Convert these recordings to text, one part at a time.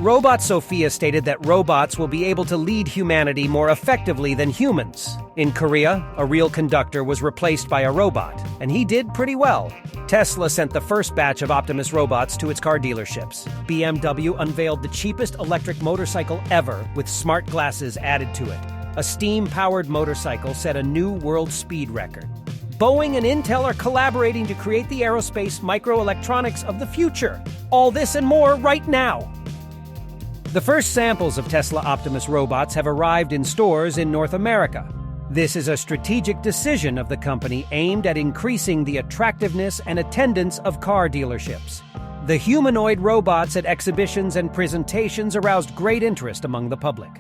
Robot Sophia stated that robots will be able to lead humanity more effectively than humans. In Korea, a real conductor was replaced by a robot, and he did pretty well. Tesla sent the first batch of Optimus robots to its car dealerships. BMW unveiled the cheapest electric motorcycle ever with smart glasses added to it. A steam-powered motorcycle set a new world speed record. Boeing and Intel are collaborating to create the aerospace microelectronics of the future. All this and more right now. The first samples of Tesla Optimus robots have arrived in stores in North America. This is a strategic decision of the company aimed at increasing the attractiveness and attendance of car dealerships. The humanoid robots at exhibitions and presentations aroused great interest among the public.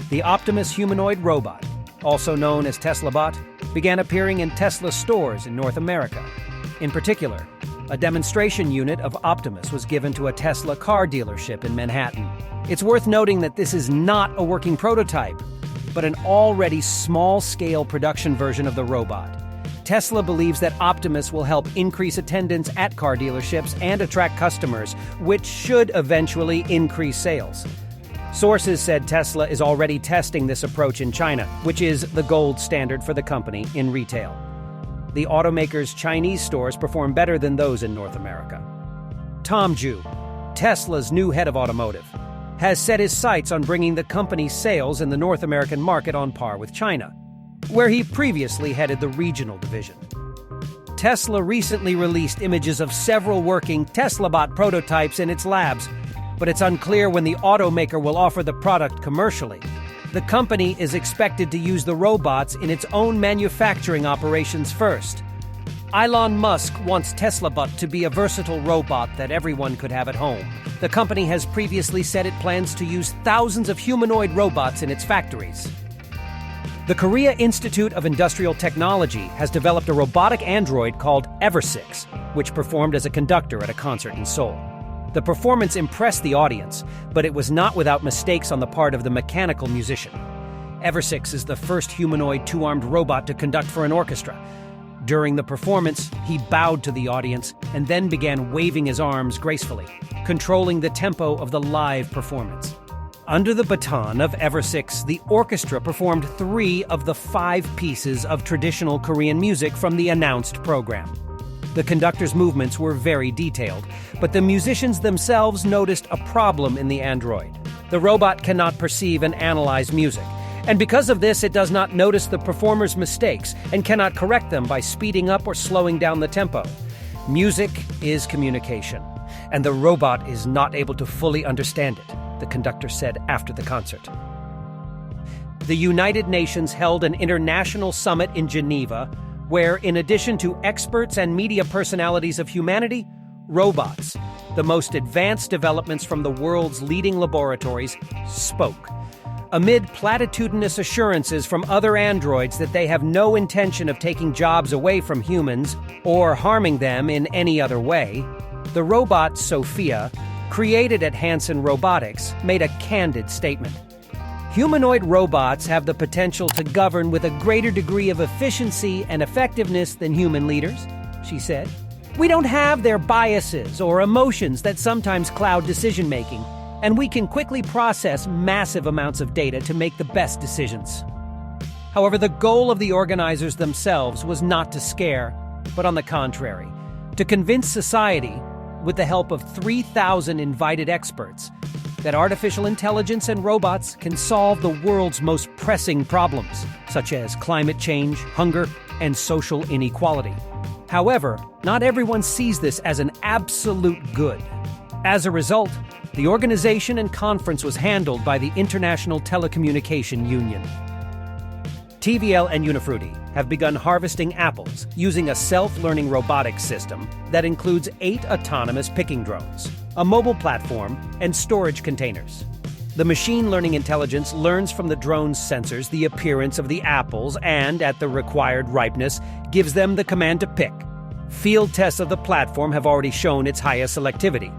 The Optimus humanoid robot, also known as TeslaBot, began appearing in Tesla stores in North America. In particular, a demonstration unit of Optimus was given to a Tesla car dealership in Manhattan. It's worth noting that this is not a working prototype, but an already small-scale production version of the robot. Tesla believes that Optimus will help increase attendance at car dealerships and attract customers, which should eventually increase sales. Sources said Tesla is already testing this approach in China, which is the gold standard for the company in retail. The automaker's Chinese stores perform better than those in North America. Tom Ju, Tesla's new head of automotive, has set his sights on bringing the company's sales in the North American market on par with China, where he previously headed the regional division. Tesla recently released images of several working TeslaBot prototypes in its labs, but it's unclear when the automaker will offer the product commercially. The company is expected to use the robots in its own manufacturing operations first. Elon Musk wants TeslaBot to be a versatile robot that everyone could have at home. The company has previously said it plans to use thousands of humanoid robots in its factories. The Korea Institute of Industrial Technology has developed a robotic android called Ever6, which performed as a conductor at a concert in Seoul. The performance impressed the audience, but it was not without mistakes on the part of the mechanical musician. Ever6 is the first humanoid two-armed robot to conduct for an orchestra. During the performance, he bowed to the audience and then began waving his arms gracefully, controlling the tempo of the live performance. Under the baton of Ever6, the orchestra performed 3 of the 5 pieces of traditional Korean music from the announced program. The conductor's movements were very detailed, but the musicians themselves noticed a problem in the android. The robot cannot perceive and analyze music, and because of this, it does not notice the performer's mistakes and cannot correct them by speeding up or slowing down the tempo. Music is communication, and the robot is not able to fully understand it, the conductor said after the concert. The United Nations held an international summit in Geneva where, in addition to experts and media personalities of humanity, robots, the most advanced developments from the world's leading laboratories, spoke. Amid platitudinous assurances from other androids that they have no intention of taking jobs away from humans or harming them in any other way, the robot Sophia, created at Hanson Robotics, made a candid statement. Humanoid robots have the potential to govern with a greater degree of efficiency and effectiveness than human leaders, she said. We don't have their biases or emotions that sometimes cloud decision-making, and we can quickly process massive amounts of data to make the best decisions. However, the goal of the organizers themselves was not to scare, but on the contrary, to convince society, with the help of 3,000 invited experts, that artificial intelligence and robots can solve the world's most pressing problems, such as climate change, hunger, and social inequality. However, not everyone sees this as an absolute good. As a result, the organization and conference was handled by the International Telecommunication Union. TVL and Unifruti have begun harvesting apples using a self-learning robotics system that includes 8 autonomous picking drones, a mobile platform, and storage containers. The machine learning intelligence learns from the drone's sensors the appearance of the apples and, at the required ripeness, gives them the command to pick. Field tests of the platform have already shown its highest selectivity.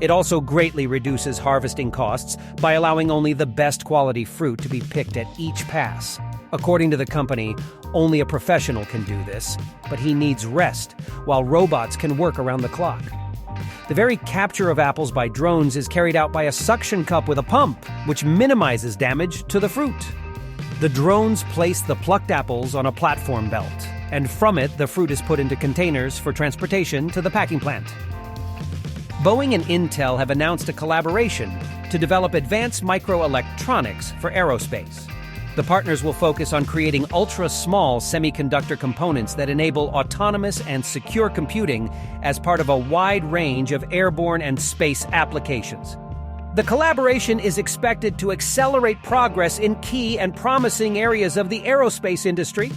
It also greatly reduces harvesting costs by allowing only the best quality fruit to be picked at each pass. According to the company, only a professional can do this, but he needs rest, while robots can work around the clock. The very capture of apples by drones is carried out by a suction cup with a pump, which minimizes damage to the fruit. The drones place the plucked apples on a platform belt, and from it, the fruit is put into containers for transportation to the packing plant. Boeing and Intel have announced a collaboration to develop advanced microelectronics for aerospace. The partners will focus on creating ultra-small semiconductor components that enable autonomous and secure computing as part of a wide range of airborne and space applications. The collaboration is expected to accelerate progress in key and promising areas of the aerospace industry.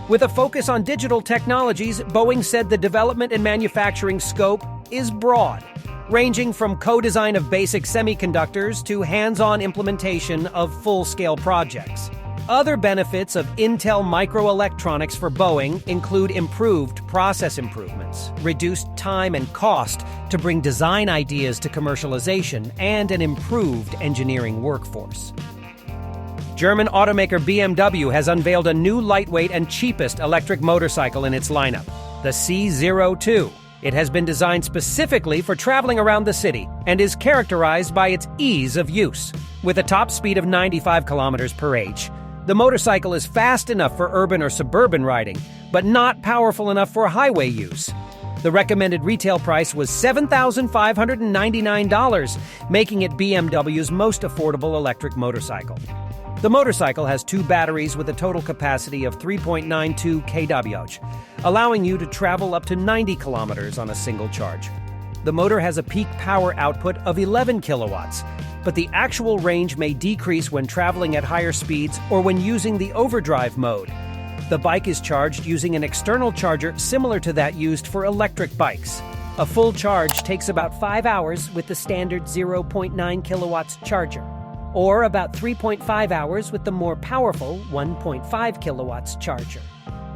With a focus on digital technologies, Boeing said the development and manufacturing scope is broad, ranging from co-design of basic semiconductors to hands-on implementation of full-scale projects. Other benefits of Intel microelectronics for Boeing include improved process improvements, reduced time and cost to bring design ideas to commercialization, and an improved engineering workforce. German automaker BMW has unveiled a new lightweight and cheapest electric motorcycle in its lineup, the C02. It has been designed specifically for traveling around the city and is characterized by its ease of use. With a top speed of 95 kilometers per h, the motorcycle is fast enough for urban or suburban riding, but not powerful enough for highway use. The recommended retail price was $7,599, making it BMW's most affordable electric motorcycle. The motorcycle has two batteries with a total capacity of 3.92 kWh, allowing you to travel up to 90 kilometers on a single charge. The motor has a peak power output of 11 kilowatts, but the actual range may decrease when traveling at higher speeds or when using the overdrive mode. The bike is charged using an external charger similar to that used for electric bikes. A full charge takes about 5 hours with the standard 0.9 kilowatts charger, or about 3.5 hours with the more powerful 1.5 kilowatts charger.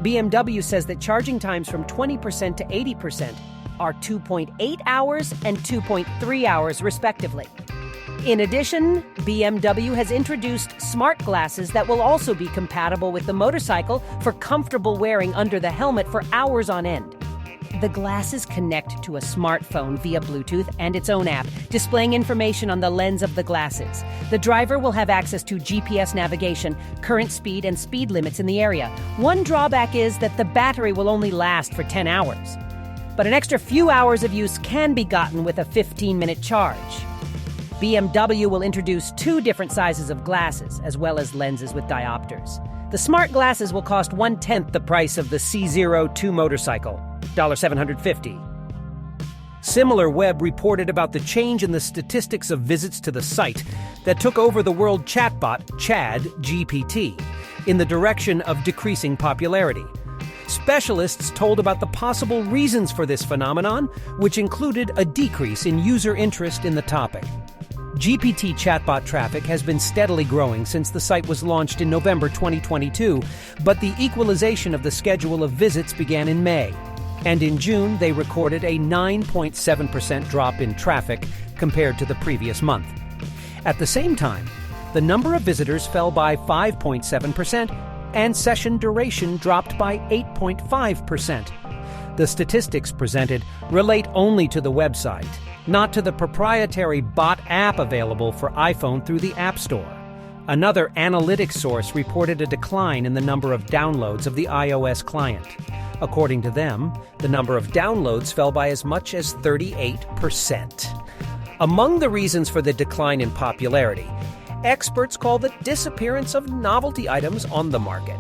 BMW says that charging times from 20% to 80% are 2.8 hours and 2.3 hours respectively. In addition, BMW has introduced smart glasses that will also be compatible with the motorcycle for comfortable wearing under the helmet for hours on end. The glasses connect to a smartphone via Bluetooth and its own app, displaying information on the lens of the glasses. The driver will have access to GPS navigation, current speed, and speed limits in the area. One drawback is that the battery will only last for 10 hours. But an extra few hours of use can be gotten with a 15-minute charge. BMW will introduce 2 different sizes of glasses, as well as lenses with diopters. The smart glasses will cost 1/10 the price of the C02 motorcycle, $750. SimilarWeb reported about the change in the statistics of visits to the site that took over the world chatbot ChatGPT in the direction of decreasing popularity. Specialists told about the possible reasons for this phenomenon, which included a decrease in user interest in the topic. GPT chatbot traffic has been steadily growing since the site was launched in November 2022, but the equalization of the schedule of visits began in May. And in June, they recorded a 9.7% drop in traffic compared to the previous month. At the same time, the number of visitors fell by 5.7%, and session duration dropped by 8.5%. The statistics presented relate only to the website, not to the proprietary bot app available for iPhone through the App Store. Another analytics source reported a decline in the number of downloads of the iOS client. According to them, the number of downloads fell by as much as 38%. Among the reasons for the decline in popularity, experts call the disappearance of novelty items on the market.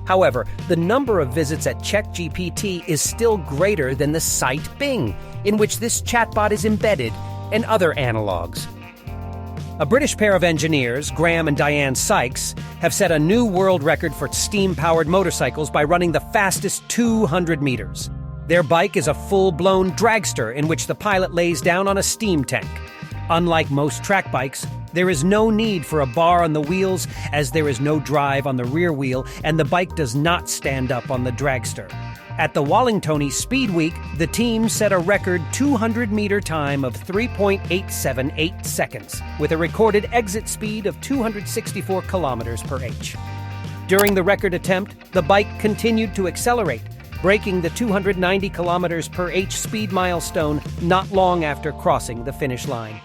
However, the number of visits at ChatGPT is still greater than the site Bing, in which this chatbot is embedded, and other analogs. A British pair of engineers, Graham and Diane Sykes, have set a new world record for steam-powered motorcycles by running the fastest 200 meters. Their bike is a full-blown dragster in which the pilot lays down on a steam tank. Unlike most track bikes, there is no need for a bar on the wheels, as there is no drive on the rear wheel, and the bike does not stand up on the dragster. At the Wallingtony Speed Week, the team set a record 200-meter time of 3.878 seconds, with a recorded exit speed of 264 kilometers per h. During the record attempt, the bike continued to accelerate, breaking the 290 kilometers per h speed milestone not long after crossing the finish line.